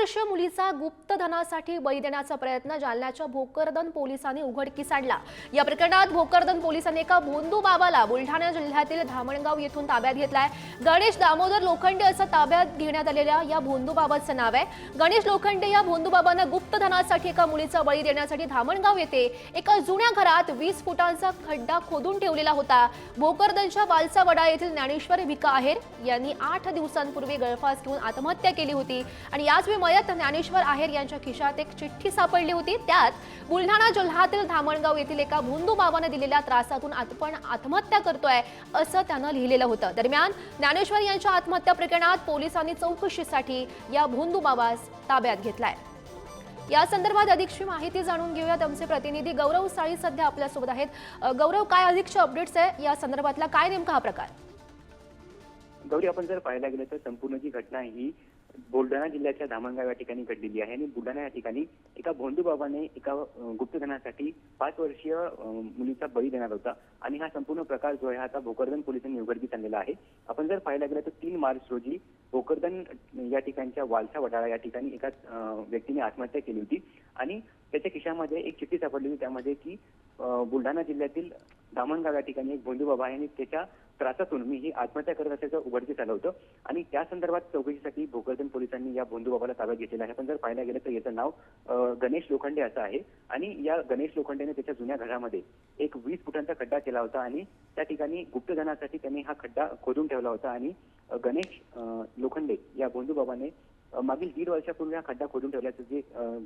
वर्षीय मुलीचा गुप्तधनासाठी बळी देण्याचा प्रयत्न जालन्याच्या भोकरदन पोलिसांनी उघडकीस आणला। या प्रकरणात भोकरदन पोलिसांनी एका भोंदू बाबाला बुलढाणा जिल्ह्यातील धामणगाव येथून ताब्यात घेतलाय। गणेश दामोदर लोखंडे असं ताब्यात घेण्यात आलेल्या या भोंदू बाबाचं नाव आहे। गणेश लोखंडे या भोंदू बाबांना गुप्तधनासाठी एका मुलीचा बळी देण्यासाठी धामणगाव येथे एका जुन्या घरात 20 फुटांचा खड्डा खोदून ठेवलेला होता। भोकरदनच्या बालसावडा येथील ज्ञानेश्वर भिका आहेर यांनी 8 दिवसांपूर्वी गळफास घेऊन आत्महत्या केली होती आणि याच वेळी मयत ज्ञानेश्वर आहेर यांच्या खिशात एक चिठ्ठी सापडली होती। त्यात बुलढाणा जिल्ह्यातील धामणगाव येथील एका भोंदू बाबाने दिलेल्या त्रासातून आपण आत्महत्या करतोय असं त्यानं लिहिलेलं होतं। दरम्यान ज्ञानेश्वर यांच्या आत्महत्या प्रकरणात पोलिसांनी चौकशीसाठी या भोंदू बाबास ताब्यात घेतलाय। या संदर्भात अधिकची माहिती जाणून घेऊयात। आमचे प्रतिनिधी गौरव साळी सध्या आपल्या सोबत आहेत। गौरव, काय अधिकचे अपडेट्स आहे या संदर्भातला, काय नेमका हा प्रकार? गौरी, आपण जर पाहायला गेलं तर संपूर्ण जी घटना आहे ही बुलढाणा जिल्ह्याच्या धामणगाव या ठिकाणी घडलेली आहे आणि बुलढाणा या ठिकाणी एका भोंदू बाबाने एका गुप्तधनासाठी 5 वर्षीय मुलीचा बळी देणार होता आणि हा संपूर्ण प्रकार जो आहे आता भोकरदन पोलिसांनी उघडकीस आणलेला आहे। आपण जर पाहायला गेलं तर 3 मार्च रोजी भोकरदन या ठिकाणच्या वालसा वडाळा या ठिकाणी एका व्यक्तीने आत्महत्या केली होती आणि त्याच्या खिशामध्ये एक चिठ्ठी सापडली होती, त्यामध्ये की बुलढाणा जिल्ह्यातील धामणगाव या ठिकाणी एक भोंदू बाबा आहे आणि त्याच्या त्रासातून मी ही आत्महत्या करत असल्याचं उघडकीस आलं होतं आणि त्या संदर्भात चौकशीसाठी भोकरदन पोलिसांनी या भोंदू बाबाला ताब्यात घेतलेलं आहे। पण जर पाहायला गेलं तर याचं नाव गणेश लोखंडे असं आहे आणि या गणेश लोखंडेने त्याच्या जुन्या घरामध्ये एक 20 फुटांचा खड्डा केला होता आणि त्या ठिकाणी गुप्तधनासाठी त्यांनी हा खड्डा खोदून ठेवला होता आणि गणेश लोखंडे या भोंदू बाबाने मागील 1.5 वर्षापूर्वी हा खड्डा खोदून ठेवल्याचं जी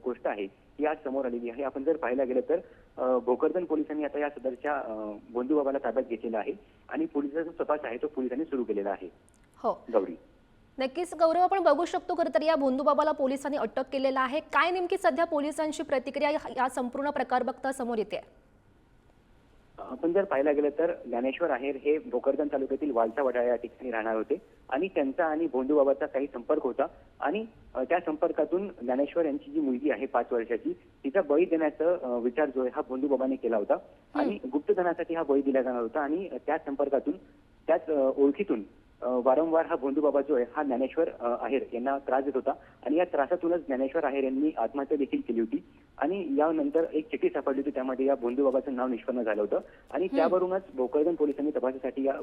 गोष्ट आहे ती आज समोर आलेली आहे। आपण जर पाहायला गेलं तर भोकरदन पोलिसांनी आता या सदरच्या भोंदू बाबाला ताब्यात घेतलेला आहे आणि पोलिसांचा तपास आहे तो पोलिसांनी सुरू केलेला आहे। हो गौरी, नक्कीच गौरव, आपण बघू शकतो खरं तर या भोंदू बाबाला पोलिसांनी अटक केलेला आहे। काय नेमकी सध्या पोलिसांची प्रतिक्रिया या संपूर्ण प्रकार बघता समोर येते? आपण जर पाहायला गेलं तर ज्ञानेश्वर आहेर हे भोकरदन तालुक्यातील वालसा वडाळा या ठिकाणी राहणार होते आणि त्यांचा आणि भोंदू बाबाचा काही संपर्क होता आणि त्या संपर्कातून ज्ञानेश्वर यांची जी मुलगी आहे 5 वर्षाची तिचा बळी देण्याचा विचार जो आहे हा भोंदू बाबाने केला होता आणि गुप्तधनासाठी हा बळी दिला जाणार होता आणि त्या संपर्कातून त्याच ओळखीतून वारंवार हा भोंदू बाबा जो आहे हा ज्ञानेश्वर आहेर यांना त्रास देत होता आणि या त्रासातूनच ज्ञानेश्वर आहेर यांनी आत्महत्या देखील केली होती आणि यानंतर एक चिठ्ठी सापडली होती, त्यामध्ये या भोंदू बाबाचं नाव निष्पन्न झालं होतं आणि त्यावरूनच भोकरदन पोलिसांनी तपासासाठी या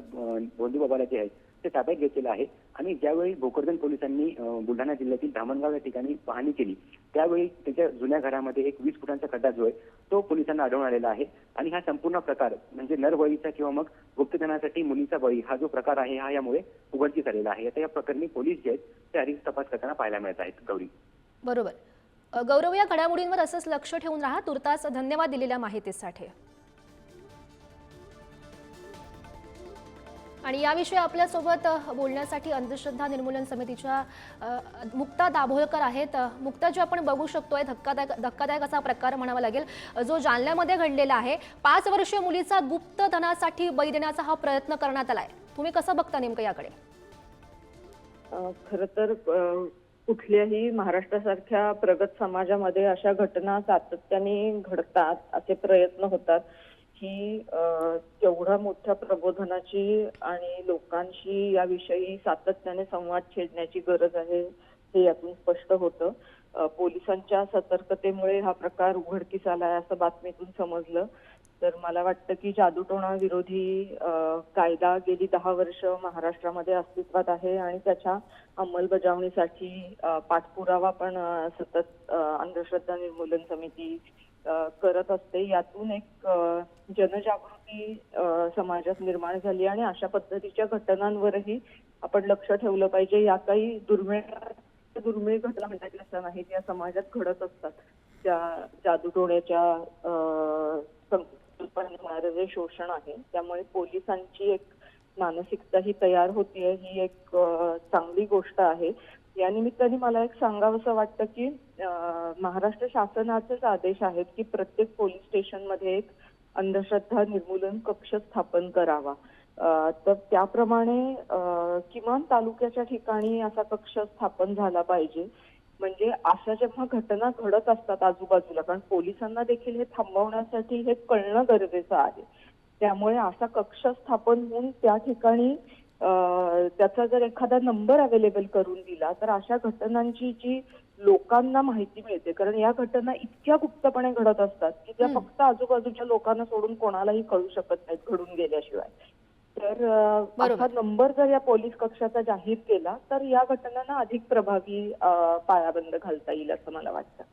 भोंदू बाबाला जे आहे ते ताब्यात घेतलेलं आहे आणि ज्यावेळी भोकरदन पोलिसांनी बुलढाणा जिल्ह्यातील धामणगाव या ठिकाणी पाहणी केली त्यावेळी त्याच्या जुन्या घरामध्ये एक 20 फुटांचा खड्डा जो आहे तो पोलिसांना आढळून आलेला आहे आणि हा संपूर्ण प्रकार म्हणजे नरबळीचा किंवा मग गुप्तधनासाठी मुलीचा बळी हा जो प्रकार आहे हा यामुळे उघडकीस आलेला आहे। आता या प्रकरणी पोलीस जे आहेत ते अधिक तपास करताना पाहायला मिळत आहेत। गौरी, बरोबर। गौरव, या घडामोडींवर असंच लक्ष ठेवून राहा। तुर्तास धन्यवाद दिलेल्या माहितीसाठी। आणि याविषयी आपल्यासोबत बोलण्यासाठी अंधश्रद्धा निर्मूलन समितीच्या मुक्ता दाभोळकर आहेत। मुक्ता, जे आपण बघू शकतोय धक्कादायक असा प्रकार म्हणावा लागेल जो जालन्यामध्ये घडलेला आहे। 5 वर्षीय मुलीचा गुप्तधनासाठी बळी देण्याचा हा प्रयत्न करण्यात आलाय। तुम्ही कसं बघता नेमकं याकडे? खरं तर कुठल्याही महाराष्ट्रासारख्या प्रगत समाजामध्ये अशा घटना सातत्याने घडतात, असे प्रयत्न होतात की एवढ्या मोठ्या प्रबोधनाची आणि लोकांशी याविषयी सातत्याने संवाद छेडण्याची गरज आहे हे यातून स्पष्ट होतं। पोलिसांच्या सतर्कतेमुळे हा प्रकार उघडकीस आलाय असं बातमीतून समजलं। तर मला वाटतं की जादूटोणा विरोधी कायदा गेली 10 वर्ष महाराष्ट्रामध्ये अस्तित्वात आहे आणि त्याच्या अंमलबजावणीसाठी पाठपुरावा पण सतत अंधश्रद्धा निर्मूलन समिती करत असते। यातून एक जनजागृती समाजात निर्माण झाली आणि अशा पद्धतीच्या घटनांवरही आपण लक्ष ठेवलं पाहिजे। या काही दुर्मिळ घटना म्हणतात असं नाहीत, या समाजात घडत असतात। त्या जादूटोण्याच्या होणारं जे शोषण आहे त्यामुळे पोलिसांची एक मानसिकता ही तयार होतीये, ही एक चांगली गोष्ट आहे। या निमित्ताने मला एक सांगावंसं वाटतं की महाराष्ट्र शासनाचेच आदेश आहेत की प्रत्येक पोलीस स्टेशनमध्ये एक अंधश्रद्धा निर्मूलन कक्ष स्थापन करावा। तर त्याप्रमाणे किमान तालुक्याच्या ठिकाणी असा कक्ष स्थापन झाला पाहिजे। म्हणजे अशा जेव्हा घटना घडत असतात आजूबाजूला, कारण पोलिसांना देखील हे थांबवण्यासाठी हे कळणं गरजेचं आहे, त्यामुळे असा कक्ष स्थापन होऊन त्या ठिकाणी त्याचा जर एखादा नंबर अवेलेबल करून दिला तर अशा घटनांची जी लोकांना माहिती मिळते. कारण या घटना इतक्या गुप्तपणे घडत असतात की त्या फक्त आजूबाजूच्या लोकांना सोडून कोणालाही कळू शकत नाहीत घडून गेल्याशिवाय. तर असा नंबर जर या पोलीस कक्षाचा जाहीर केला तर या घटनांना अधिक प्रभावी पायाबंद घालता येईल असं मला वाटतं.